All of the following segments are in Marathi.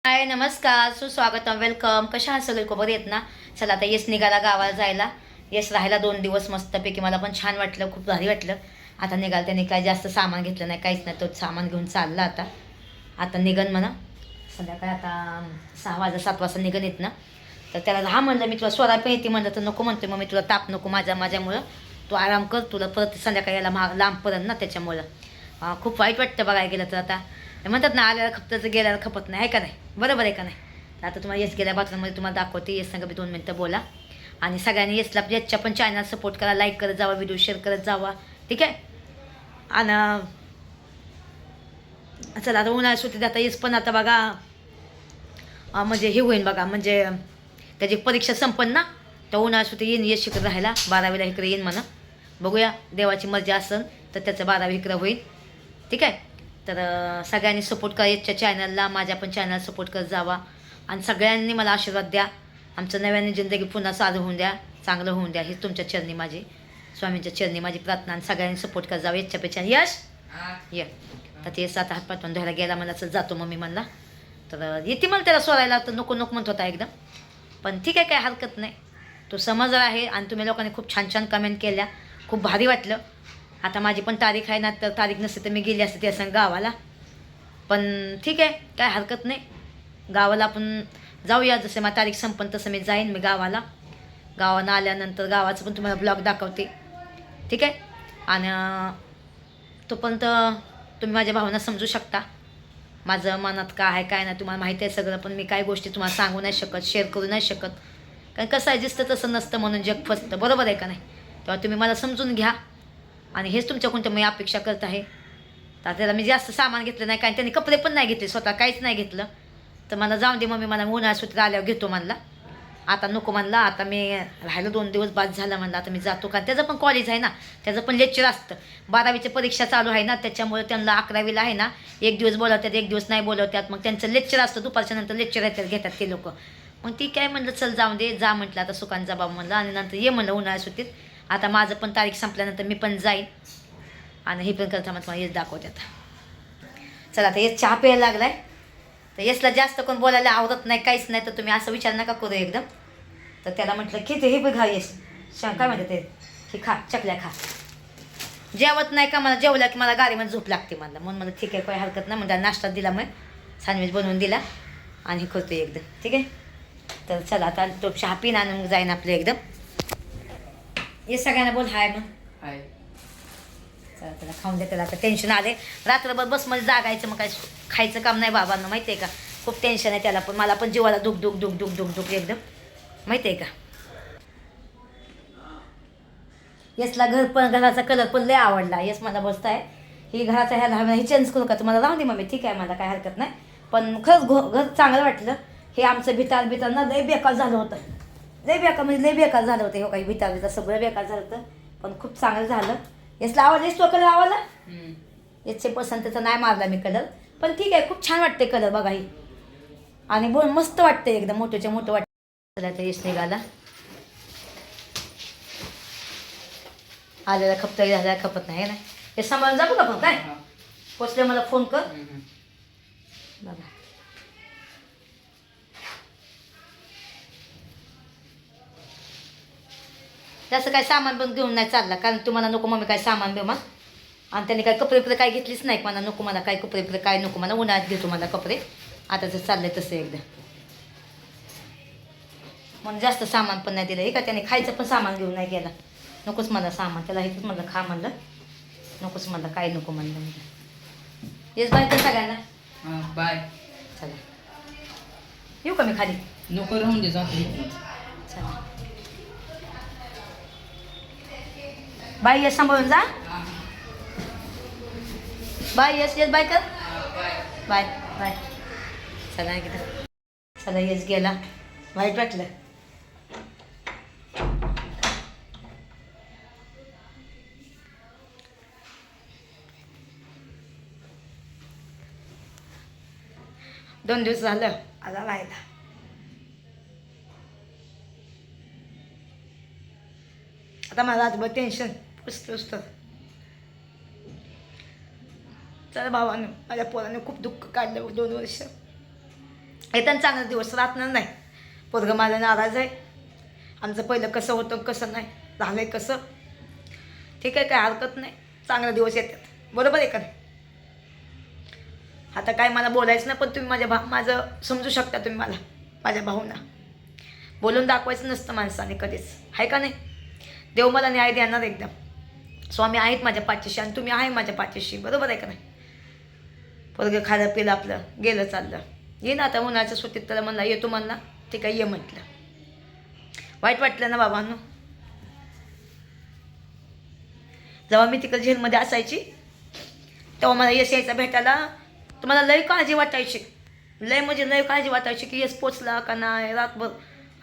हाय नमस्कार सुस्वागतम वेलकम. कशा आहात सगळे बरे आहेत ना. चला आता यश निघाला गावाला जायला. यश राहायला 2 दिवस मस्तपैकी. मला पण छान वाटलं, खूप भारी वाटलं. आता निघाल त्याने काय जास्त सामान घेतलं नाही, काहीच नाही. तो सामान घेऊन चालला आता. आता निघन म्हणा संध्याकाळी. आता 6 वाजता 7 वाजता निघन येत ना. तर त्याला हा म्हणलं मी तुला स्वरा पण येते म्हणलं तर नको म्हणतोय. मग मी तुला ताप नको माझ्यामुळं तू आराम कर, तुला परत संध्याकाळी यायला लांब पडन ना त्याच्यामुळं. खूप वाईट वाटतं बघायला गेलं तर. आता म्हणतात ना आल्याला खपतं गेल्याला खपत नाही, आहे का नाही. बरोबर आहे का नाही. तर आता तुम्हाला येस गेल्या बाथरूममध्ये तुम्हाला दाखवते. येस सांगा मी 2 मिनटं बोला. आणि सगळ्यांनी येसला येसच्या पण चॅनल सपोर्ट करा, लाईक करत जावा, व्हिडिओ शेअर करत जावा, ठीक आहे. आणि चला आता उन्हाळ्यात सुट्टीत आता येस पण आता बघा म्हणजे हे होईन बघा, म्हणजे त्याची परीक्षा संपन्न ना. तर उन्हाळ्यात सुट्टी येईन येस शिकत राहायला. 12वीला इकडे येईन म्हणा. बघूया देवाची मर्जी असेल तर त्याचं 12वी इकडं होईल, ठीक आहे. तर सगळ्यांनी सपोर्ट करा याच्या चॅनलला, माझ्या पण चॅनल सपोर्ट करत जावा. आणि सगळ्यांनी मला आशीर्वाद द्या. आमचं नव्याने जिंदगी पुन्हा साधं होऊन द्या, चांगलं होऊन द्या. ही तुमच्या चरणी माझी, स्वामींच्या चरणी माझी प्रार्थना. आणि सगळ्यांनी सपोर्ट करत जावं याच्यापेक्षा. यश ये तर ते 7 हात पाठवून धुवायला गेला मला. चल जातो मम्मी म्हणला. तर येते मला त्याला सोडायला. तर नको नको म्हणत होता एकदम. पण ठीक आहे, काय हरकत नाही. तो समजला आहे. आणि तुम्ही लोकांनी खूप छान छान कमेंट केल्या, खूप भारी वाटलं. आता माझी पण तारीख आहे ना, तर तारीख नसते तर मी गेली असते त्या संग गावाला. पण ठीक आहे, काय हरकत नाही. गावाला आपण जाऊया. जसं माझी तारीख संपन तसं मी जाईन मी गावाला. गावानं आल्यानंतर गावाचं पण तुम्हाला ब्लॉग दाखवते, ठीक आहे. आणि तोपर्यंत तुम्ही माझ्या भावना समजू शकता. माझं मनात काय आहे काय नाही तुम्हाला माहिती आहे सगळं. पण मी काही गोष्टी तुम्हाला सांगू नाही शकत, शेअर करू नाही शकत. कारण कसं आहे, दिसतं तसं नसतं म्हणून जग फसतं. बरोबर आहे का नाही. तेव्हा तुम्ही मला समजून घ्या. आणि हेच तुमच्याकडून तर मी अपेक्षा करत आहे. तर त्याला मी जास्त सामान घेतलं नाही, कारण त्यांनी कपडे पण नाही घेतले, स्वतः काहीच नाही घेतलं. तर मला जाऊन दे मम्मी, मला उन्हाळ्यात सुट्टीत आल्यावर घेतो म्हणला. आता नको म्हणला. आता मी राहिलं 2 दिवस बाद झाला म्हणला. आता मी जातो, कारण त्याचं पण कॉलेज आहे ना, त्याचं पण लेक्चर असतं. 12वीची परीक्षा चालू आहे ना, त्याच्यामुळे त्यांना 11वीला आहे ना, 1 दिवस बोलवतात 1 दिवस नाही बोलवतात. मग त्यांचं लेक्चर असतं दुपारच्या नंतर, लेक्चर घेतात ते लोक. मग ती काय म्हणलं चल जाऊन दे, जा म्हटलं आता सुखान जा बाबा म्हणलं. आणि नंतर ये म्हणलं उन्हाळ्यात सुट्टीत. आता माझं पण तारीख संपल्यानंतर मी पण जाईन. आणि हे पण करता मग तुम्हाला येस दाखवते आता. चला आता येस चहा प्यायला लागलाय. तर येसला जास्त कोण बोलायला आवडत नाही, काहीच नाही. तर तुम्ही असं विचार नका करू एकदम. तर त्याला म्हटलं की ते हे बघा येस काय म्हणते ते, हे खा चकल्या खा. जेवत नाही का मला, जेवल्या की मला गाडीमध्ये झोप लागते मला. म्हणून मला ठीक आहे, काही हरकत नाही. म्हणजे नाश्ता दिला, मग सँडविच बनवून दिला. आणि हे करतो एकदम, ठीक आहे. तर चला आता तो चहा पिन आणून जाईन आपलं एकदम. हे सगळ्यांना बोल हाय मग. हाय. चला त्याला खाऊन दे. त्याला आता टेन्शन आले. रात्रभर बसमध्ये जागायचं, मग काय खायचं काम नाही बाबांना, माहिती आहे का. खूप टेन्शन आहे त्याला पण, मला पण जीवाला दुख दुख दुख दुख दुख दुख एकदम, माहिती आहे का. यसला घराचा कलर पण लय आवडला. यस मला बसताय ही घराचा ह्या धावणं ही चेंज करू का तुम्हाला, राहून दे मम्मी, ठीक आहे मला काय हरकत नाही. पण खरंच घर चांगलं वाटलं. हे आमचं भितार ना लय बेकार झालं होतं. लय बेकार म्हणजे लय बेकार झालं होतं. हे काही भितार सगळं बेकार झालं होतं. पण खूप चांगलं झालं. यसला आवडला, तो कलर आवडला. याचे पसंतीचा नाही मारला मी कलर. पण ठीक आहे, खूप छान वाटते कलर बघा ही. आणि बोल मस्त वाटते एकदम, मोठ्याच्या मोठं वाटतं. चला तर यश निघाला. आलेला खपत झाला खपत नाही ना. हे सांभाळून जाऊ का पण काय पोचले मला फोन कर बघा. त्याचं काय सामान पण घेऊन नाही चालला, कारण तुम्हाला नको मम्मी काय सामान देऊ मग. आणि त्याने काय कपडे काय घेतलीच नाही मला. नको मला काय कपडे काय नको मला, उन्हाळ्यात घेतो मला कपडे. आता जर चाललंय तसं एकदा म्हणून जास्त सामान पण नाही दिलं. हे का त्याने खायचं पण सामान घेऊन नाही गेला. नकोच मला सामान, त्याला हेच म्हणलं खा म्हणलं, नकोच म्हणलं काय नको म्हणलं. म्हणजे येस बाय तर सगळ्यांना बाय. चला येऊ का मी खाली. नको राहून दे जातो. चला बाय यस, सांभाळून जा. बाय यस, येस बाय कर. Bye bye. चला एकदा. चला येस गेला. वाईट वाटलं. दोन दिवस झालं आला राहायला. आता मला रातभर टेन्शन पुसतं. चला भावानं माझ्या पोराने खूप दुःख काढलं 2 वर्ष. येताना चांगला दिवस राहणार नाही. पोरगं माझं नाराज आहे. आमचं पहिलं कसं होतं कसं नाही झालं आहे कसं. ठीक आहे, काय हरकत नाही, चांगले दिवस येतात. बरोबर आहे का नाही? आता काय मला बोलायचं नाही, पण तुम्ही माझं समजू शकता. तुम्ही मला माझ्या भाऊंना बोलून दाखवायचं नसतं माणसाने कधीच, आहे का नाही? देव मला न्याय देणार एकदम. स्वामी आहेत माझ्या पाठीशी आणि तुम्ही आहे माझ्या पाठीशी. बरोबर आहे का नाही? पोरगं खालं पिलं आपलं गेलं चाललं. ये ना आता उन्हाळ्याच्या सुट्टीत त्याला म्हणला येतो म्हणला, ते काय ये म्हटलं. वाईट वाटलं ना बाबांनो. जेव्हा मी तिकडे जेलमध्ये असायची तेव्हा मला यश यायचा भेटायला. तुम्हाला लय काळजी वाटायची, लय म्हणजे लय काळजी वाटायची की यश पोचला का नाही, रातभर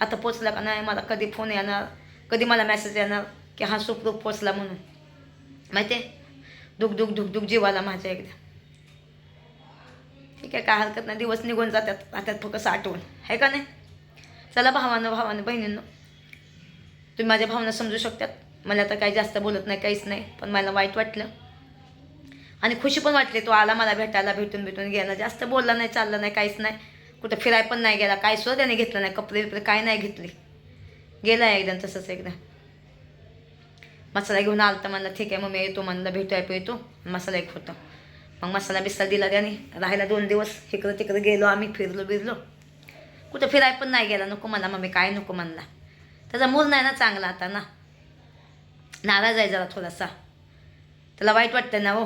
आता पोचला का नाही, मला कधी फोन येणार, कधी मला मेसेज येणार की हा सुखरूप पोचला म्हणून. माहिती आहे, दुख दुख दुख दुख जीवाला माझ्या एकदा. ठीक आहे, काय हरकत नाही, दिवस निघून जातात फक्त आठवण, आहे का नाही? चला भावानं बहिणींनो, तुम्ही माझ्या भावना समजू शकतात. मला तर काही जास्त बोलत नाही, काहीच नाही, पण मला वाईट वाटलं आणि खुशी पण वाटली. तो आला मला भेटायला, भेटून गेला. जास्त बोलला नाही, चाललं नाही, काहीच नाही. कुठं फिराय पण नाही गेला, काय सुद्धा त्याने घेतलं नाही, कपडे बिपडे काय नाही घेतली. गेला एकदम तसंच एकदम. मसाला घेऊन आला तर म्हणलं ठीक आहे मग मी येतो, म्हणलं भेटूया येतो. मसाला एक होता, मग मसाला बिस्सा दिला त्याने. राहायला 2 दिवस इकडं तिकडं गेलो आम्ही, फिरलो. कुठं फिराय पण नाही गेला. नको म्हणला मम्मी, काय नको म्हणला. त्याचा मूड नाही ना चांगला आता ना, नाराज आहे जरा थोडासा. त्याला वाईट वाटतं ना हो.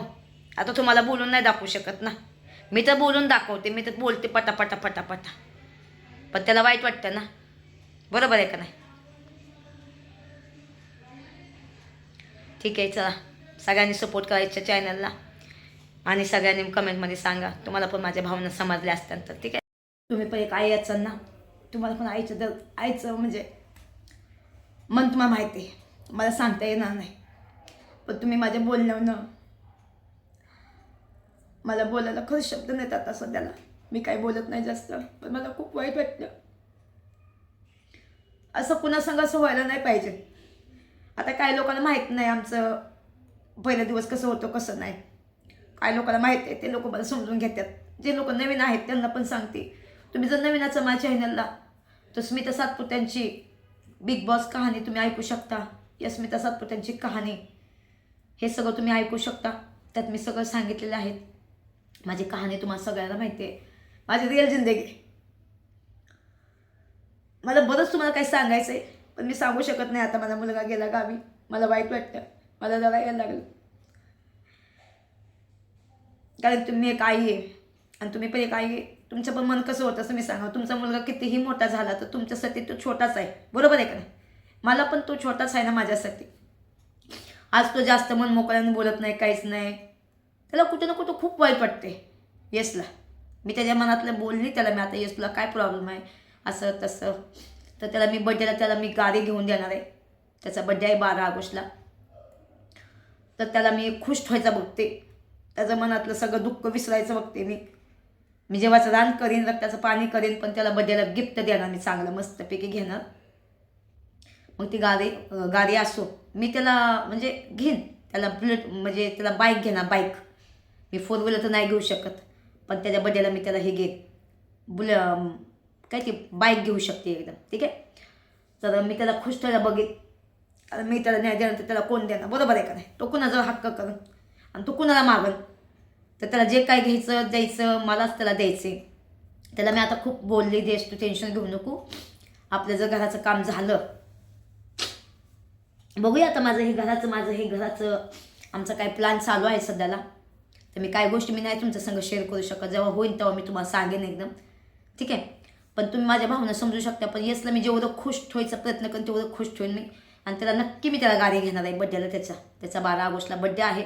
आता तुम्हाला बोलून नाही दाखवू शकत ना, मी तर बोलून दाखवते, मी तर बोलते पटापटा. पण त्याला वाईट वाटतं ना. बरोबर आहे का नाही? ठीक आहे, चला सगळ्यांनी सपोर्ट करायच्या चॅनलला आणि सगळ्यांनी कमेंटमध्ये सांगा तुम्हाला पण माझ्या भावना समजल्या असतात तर. ठीक आहे, तुम्ही पण एक आई असाल ना, तुम्हाला पण आईचं म्हणजे मन तुम्हाला माहिती आहे. मला सांगता येणार नाही, पण तुम्ही माझ्या बोलण्यानं मला बोलायला खरंच शब्द नाहीत आता सध्याला. मी काही बोलत नाही जास्त, पण मला खूप वाईट वाटलं. असं कुणासंग असं व्हायला नाही पाहिजे. आता काही लोकांना माहीत नाही आमचं पहिला दिवस कसं होतं कसं नाही. काही लोकांना माहीत आहे, ते लोक मला समजून घेतात. जे लोक नवीन आहेत त्यांना पण सांगते, तुम्ही जर नवीन असाल माझ्या चॅनलला तर स्मिता सातपुत्यांची बिग बॉस कहाणी तुम्ही ऐकू शकता. या स्मिता सातपुत्यांची कहाणी हे सगळं तुम्ही ऐकू शकता. त्यात मी सगळं सांगितलेलं आहे. माझी कहाणी तुम्हाला सगळ्यांना माहिती आहे, माझी रिअल जिंदगी. मला बरंच तुम्हाला काही सांगायचं आहे, पण मी सांगू शकत नाही आता. माझा मुलगा गेला गावी, मला वाईट वाटतं, मला जरा यायला लागलं. कारण तुम्ही एक आई आहे आणि तुम्ही पण एक आई आहे. तुमचं पण मन कसं होतं असं मी सांगा. तुमचा मुलगा कितीही मोठा झाला तर तुमच्यासाठी तो छोटाच आहे. बरोबर आहे का नाही? मला पण तो छोटाच आहे ना माझ्यासाठी. आज तो जास्त मन मोकळ्याने बोलत नाही, काहीच नाही. त्याला कुठं ना कुठं खूप वाईट वाटते यशला. मी त्याच्या मनातलं बोलली त्याला, मी आता यश तुला काय प्रॉब्लेम आहे असं तसं. तर त्याला मी बड्डेला त्याला मी गाडी घेऊन देणार आहे. त्याचा बड्डे आहे 12 ऑगस्टला. तर त्याला मी खुश ठेवायचा बघते, त्याचं मनातलं सगळं दुःख विसरायचं बघते. मी जेव्हाचं रान करीन, रक्ताचं पाणी करीन, पण त्याला बड्डेला गिफ्ट देणार मी चांगलं मस्तपैकी घेणार. मग ती गाडी असो, मी त्याला म्हणजे घेईन त्याला बुलेट, म्हणजे त्याला बाईक घेणार. बाईक मी 4 व्हीलर तर नाही घेऊ शकत, पण त्याच्या बड्डेला मी त्याला हे काय ती बाईक घेऊ शकते एकदम. ठीक आहे, तर मी त्याला खुश ठेवायला बघेन. मी त्याला न्याय देणार तर त्याला कोण देणार? बरोबर आहे का नाही? तो कुणाचा हक्क करून आणि तो कुणाला मागन, तर त्याला जे काय घ्यायचं द्यायचं मलाच त्याला द्यायचे. त्याला मी आता खूप बोलली, देश तू टेन्शन घेऊ नको, आपलं जर घराचं काम झालं बघूया. आता माझं हे घराचं आमचा काय प्लॅन चालू आहे सध्याला. तर मी काय गोष्टी मी नाही तुमच्या संग शेअर करू शकत. जेव्हा होईल तेव्हा मी तुम्हाला सांगेन एकदम. ठीक आहे, पण तुम्ही माझ्या भावना समजू शकता. पण येसला मी जेवढं खुश ठेवायचा प्रयत्न करेन तेवढं खुश ठेवेन मी. आणि त्याला नक्की मी त्याला गाडी घेणार आहे बड्डेला. त्याचा 12 ऑगस्टला बड्डे आहे.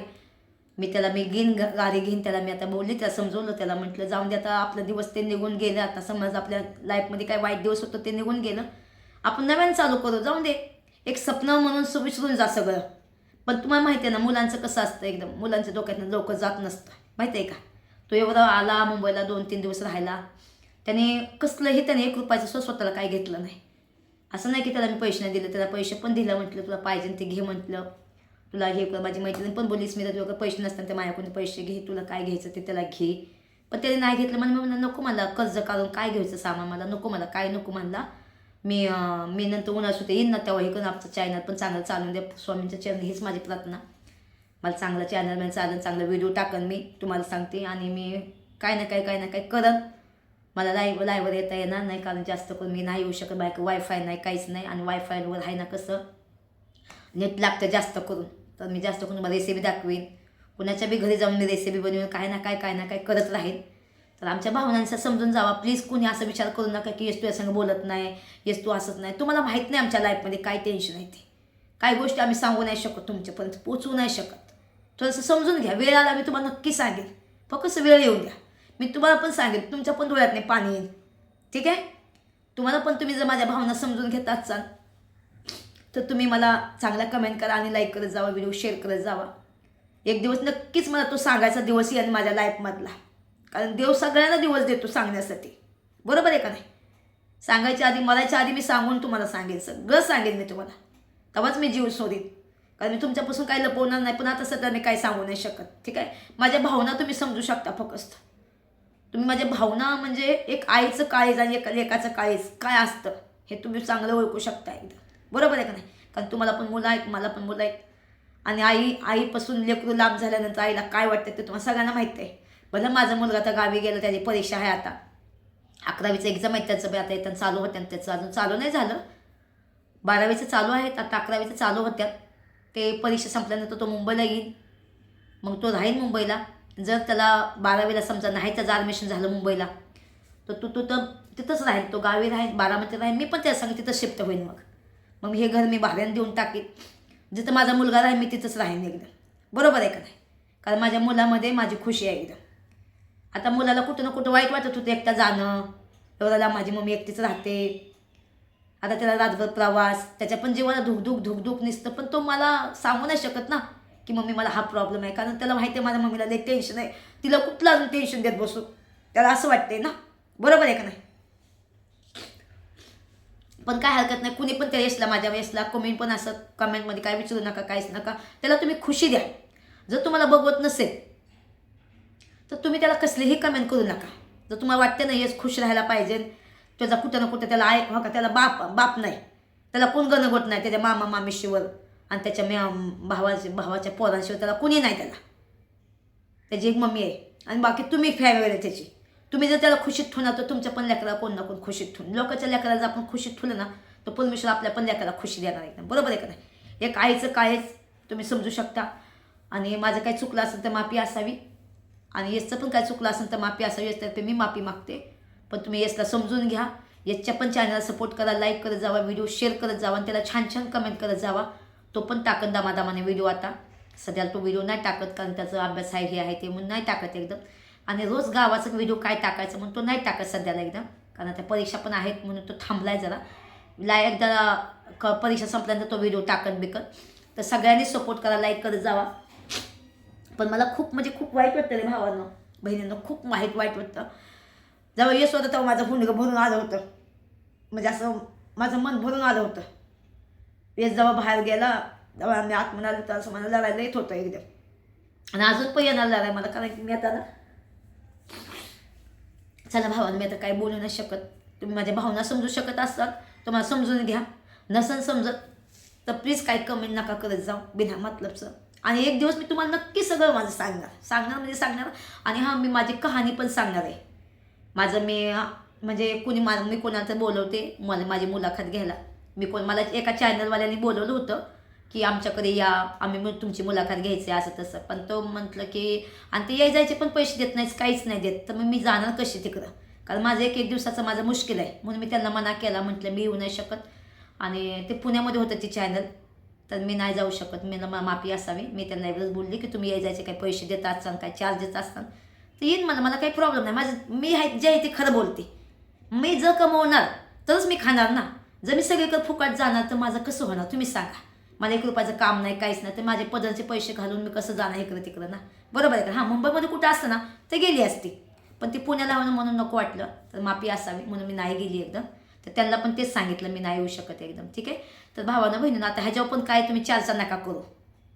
मी घेईन गाडी घेईन त्याला. मी आता बोलली, त्याला समजवलं, त्याला म्हटलं जाऊन दे आता, आपला दिवस ते निघून गेलं. आता समज आपल्या लाईफमध्ये काय वाईट दिवस होतं ते निघून गेलं, आपण नव्यानं चालू करू, जाऊन दे. एक स्वप्न म्हणून विसरून जा सगळं. पण तुम्हाला माहिती आहे ना मुलांचं कसं असतं, एकदम मुलांच्या डोक्यातनं लवकर जात नसतं, माहिती आहे का? तो एवढा आला मुंबईला 2-3 दिवस राहायला, त्याने कसलंही त्याने 1 रुपयाचं स्वतःला काही घेतलं नाही. असं नाही की त्याला मी पैसे नाही दिले, त्याला पैसे पण दिलं. म्हटलं तुला पाहिजे ते घे, म्हटलं तुला हे कर. माझी मैत्रीण पण बोललीस मी तर तुला पैसे नसताना त्या माझ्याकडून पैसे घे, तुला काय घ्यायचं ते त्याला घे. पण त्याने नाही घेतलं. मला म्हणलं नको, मला कर्ज काढून काय घ्यायचं सामान, मला नको, मला काय नको म्हणला. मी नंतर उन्हाळ्यात सुद्धा येईन ना तेव्हा हे करून आमचं चॅनल पण चांगलं चालून द्या स्वामींच्या चॅनल, हीच माझी प्रार्थना. मला चांगलं चॅनल म्हणजे चालेल, चांगलं व्हिडिओ टाकन मी तुम्हाला सांगते. आणि मी काय ना काय करन. मला लाईव्हवर येता येणार नाही, कारण जास्त करून मी नाही येऊ शकत. बाकी वायफाय नाही, काहीच नाही. आणि वायफायवर आहे ना कसं नेट लागतं जास्त करून, तर मी जास्त करून मला रेसिपी दाखवीन. कुणाच्या बी घरी जाऊन मी रेसिपी बनवून काय ना काय करत राहील. तर आमच्या भावनांचा समजून जावा प्लीज. कुणी असं विचार करू नका की येस तू या संग बोलत नाही, येस तू असत नाही. तुम्हाला माहीत नाही आमच्या लाईफमध्ये काय टेन्शन आहे ते. काय गोष्टी आम्ही सांगू नाही शकत, तुमच्यापर्यंत पोचवू नाही शकत. थोडंसं समजून घ्या. वेळ आला मी तुम्हाला नक्की सांगेल, फक्त वेळ येऊन द्या. मी तुम्हाला पण सांगेल, तुमच्या पण डोळ्यात नाही पाणी येईल. ठीक आहे. तुम्हाला पण तुम्ही जर माझ्या भावना समजून घेत असाल तर तुम्ही मला चांगला कमेंट करा आणि लाईक करत जावा, व्हिडिओ शेअर करत जावा. एक दिवस नक्कीच मला तो सांगायचा दिवस येईल माझ्या लाईफमधला. कारण देव सगळ्यांना दिवस देतो सांगण्यासाठी, बरोबर आहे का नाही. सांगायच्या आधी, मरायच्या आधी मी सांगून तुम्हाला सांगेन, सगळं सांगेन मी तुम्हाला. तेव्हाच मी जीव सोडीन. कारण मी तुमच्यापासून काही लपवणार नाही. पण आता सध्या मी काही सांगू नाही शकत. ठीक आहे. माझ्या भावना तुम्ही समजू शकता फक्त. तुम्ही माझ्या भावना म्हणजे एक आईचं काळीज आणि एक लेकाचं काळीज काय असतं हे तुम्ही चांगलं ओळखू शकता एकदा, बरोबर आहे का नाही. कारण तुम्हाला पण मुलं आहेत, मला पण मुलं आहेत. आणि आईपासून लेकरू लांब झाल्यानंतर आईला काय वाटतं ते तुम्हाला सगळ्यांना माहीत आहे. भलं माझा मुलगा आता गावी गेला, त्याची परीक्षा आहे आता, 11वीचं एक्झाम आहे त्याचं. आता येताना चालू होत्या, त्याचं अजून चालू नाही झालं. 12वीचं चालू आहेत, आता 11वीचं चालू होत्यात. ते परीक्षा संपल्यानंतर तो मुंबईला येईल. मग तो राहील मुंबईला. जर त्याला 12वीला समजा नाही त्याचं ॲडमिशन झालं मुंबईला, तर तो तर तिथंच राहील. तो गावी राहील, बारामतीत राहील. मी पण त्या सांग तिथं शिफ्ट होईल. मग हे घर मी भाड्याने देऊन टाकीन. जिथं माझा मुलगा राहील मी तिथंच राहीन एकदम, बरोबर आहे का नाही. कारण माझ्या मुलामध्ये माझी खुशी आहे एकदम. आता मुलाला कुठं ना कुठं वाईट वाटत होतं एकटा जाणं, एवढ्याला माझी मम्मी एकटीच राहते. आता त्याला रातभर प्रवास, त्याच्या पण जीवाला धुक निसतं. पण तो मला सांगू नाही शकत ना की मम्मी मला हा प्रॉब्लेम आहे. कारण त्याला माहिती आहे माझ्या मम्मीला लई टेन्शन आहे. तिला कुठलं अजून टेन्शन देत बसू, त्याला असं वाटतंय ना, बरोबर आहे का नाही. पण काय हरकत नाही. कुणी पण त्या यशला, माझ्या यशला कमेंट पण असं कमेंटमध्ये काय विचारू नका, काहीच नका. त्याला तुम्ही खुशी द्या. जर तुम्हाला बघवत नसेल तर तुम्ही त्याला कसलीही कमेंट करू नका. जर तुम्हाला वाटतं ना यश खुश राहायला पाहिजे, त्याचा कुठं ना कुठं त्याला हो का, त्याला बाप नाही, त्याला कोण गणगोत नाही, त्याच्या मामा मामीशिवर आणि त्याच्या भावाच्या पोरांशिवाय त्याला कुणी नाही. त्याची एक मम्मी आहे आणि बाकी तुम्ही फॅमिली आहे त्याची. तुम्ही जर त्याला खुशीत ठेवणार तर तुमच्या पण लेकराला कोण ना कोण खुशीत ठेवून. लोकांच्या लेकराला जर आपण खुशीत ठेवलं ना तर परमेश्वर आपल्या पण लेकराला खुशी देणार एकदम, बरोबर आहे का नाही. एक आईचं काळच तुम्ही समजू शकता. आणि माझं काही चुकलं असेल तर माफी असावी, आणि यशचं पण काय चुकलं असेल तर माफी असावी. याच्यातर्फे मी माफी मागते. पण तुम्ही यशला समजून घ्या. यशच्या पण चॅनलला सपोर्ट करा, लाईक करत जावा, व्हिडिओ शेअर करत जावा आणि त्याला छान कमेंट करत जावा. तो पण टाकत दामादामाने व्हिडिओ. आता सध्याला तो व्हिडिओ नाही टाकत कारण त्याचा अभ्यास आहे, हे आहे ते म्हणून नाही टाकत एकदम. आणि रोज गावाचा व्हिडिओ काय टाकायचं म्हणून तो नाही टाकत सध्याला एकदम. कारण आता परीक्षा पण आहेत म्हणून तो थांबलाय जरा. एकदा परीक्षा संपल्यानंतर तो व्हिडिओ टाकत. तर सगळ्यांनी सपोर्ट करा, लाईक करत जावा. पण मला खूप वाईट वाटतं रे भावांना, बहिणींना खूप वाईट वाटतं. जेव्हा यश होतं तेव्हा माझं गुंडगं भरून आलं होतं. म्हणजे असं माझं मन भरून आलं होतं. यश जेव्हा बाहेर गेला तेव्हा आम्ही आत म्हणालो तर असं मला लढायला येत होतं एकदम. आणि अजून पण येणार लढाय मला, कारण की मी आता ना, चला भावांना मी आता काही बोलू नाही शकत. तुम्ही माझ्या भावना समजू शकत असाल तर मला समजून घ्या. नसन समजत तर प्लीज काही कमेंट नका करत जाऊ बिना मतलबचं. आणि एक दिवस मी तुम्हाला नक्की सगळं माझं सांगणार. आणि हां, मी माझी कहाणी पण सांगणार आहे. माझं मी कोणाचं बोलवते मला माझी मुलाखत घ्यायला. मला एका चॅनलवाल्यांनी बोलवलं होतं की आमच्याकडे या, आम्ही तुमची मुलाखत घ्यायची असं तसं. पण तो म्हटलं की, आणि ते जायचे पण पैसे देत नाहीत, काहीच नाही देत. तर मग मी जाणार कशी तिकडं, कारण माझं एक दिवसाचं माझं मुश्किल आहे. म्हणून मी त्यांना मना केला, म्हटलं मी येऊ नाही शकत. आणि ते पुण्यामध्ये होतं ती चॅनल, तर मी नाही जाऊ शकत. मी माफी असावी. मी त्यांना एकच बोलली की तुम्ही जायचे काही पैसे देत असताना, काही चार्जेस असतात तर येईन मला काही प्रॉब्लेम नाही. मी जे आहे ते खरं बोलते. मी जर कमवणार तरच मी खाणार ना. जर मी सगळीकडे फुकट जाणार तर माझं कसं होणार तुम्ही सांगा. मला 1 रुपयाचं काम नाही, काहीच नाही, तर माझे पदरचे पैसे घालून मी कसं जाणार इकडं तिकडं ना, बरोबर आहे का. हां, मुंबईमध्ये कुठं असतं ना तर गेली असती, पण ती पुण्याला म्हणून नको वाटलं, तर माफी असावी म्हणून मी नाही गेली एकदम. तर त्यांना पण तेच सांगितलं मी नाही येऊ शकत एकदम. ठीक आहे. तर भावानं बहिणीनं आता ह्याच्यावर पण काय तुम्ही चर्चा नका करू.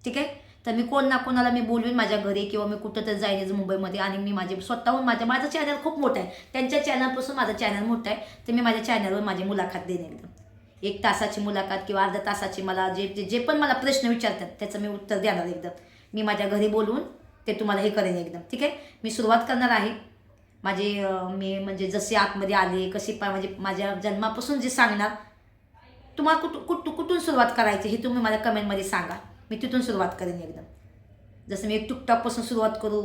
ठीक आहे. तर मी कोण ना कोणाला मी बोलवीन माझ्या घरी किंवा मी कुठं तर जाईन मुंबईमध्ये आणि मी माझे स्वतःहून माझं चॅनल खूप मोठं आहे, त्यांच्या चॅनलपासून माझं चॅनल मोठं आहे, तर मी माझ्या चॅनलवर माझी मुलाखत देईन एकदम. 1 तासाची मुलाखत किंवा अर्ध्या तासाची मला जे पण मला प्रश्न विचारतात त्याचं मी उत्तर देणार एकदम. मी माझ्या घरी बोलवून ते तुम्हाला हे करेन एकदम. ठीक आहे, मी सुरुवात करणार आहे मी म्हणजे जसे आतमध्ये आले कशी म्हणजे माझ्या जन्मापासून जे सांगणार. तुम्हाला कुठून सुरुवात करायची हे तुम्ही मला कमेंटमध्ये सांगा, मी तिथून सुरुवात करेन एकदम. जसं मी टिकटॉकपासून सुरुवात करू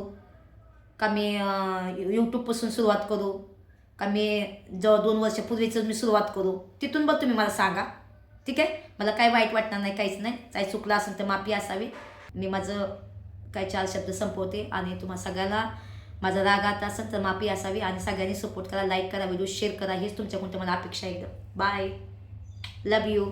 का मी यूट्यूबपासून सुरुवात करू का मी 2 वर्षापूर्वीचं मी सुरुवात करू, तिथून बघ तुम्ही मला सांगा. ठीक आहे, मला काय वाईट वाटणार नाही, काहीच नाही. काही चुकलं असेल तर माफी असावी. मी माझं काय 4 शब्द संपवते आणि तुम्हाला सगळ्यांना माझा राग आता असेल तर माफी असावी आणि सगळ्यांनी सपोर्ट करा, लाईक करा, व्हिडिओ शेअर करा, हेच तुमच्याकडून मला अपेक्षा आहे एकदम. Bye, love you.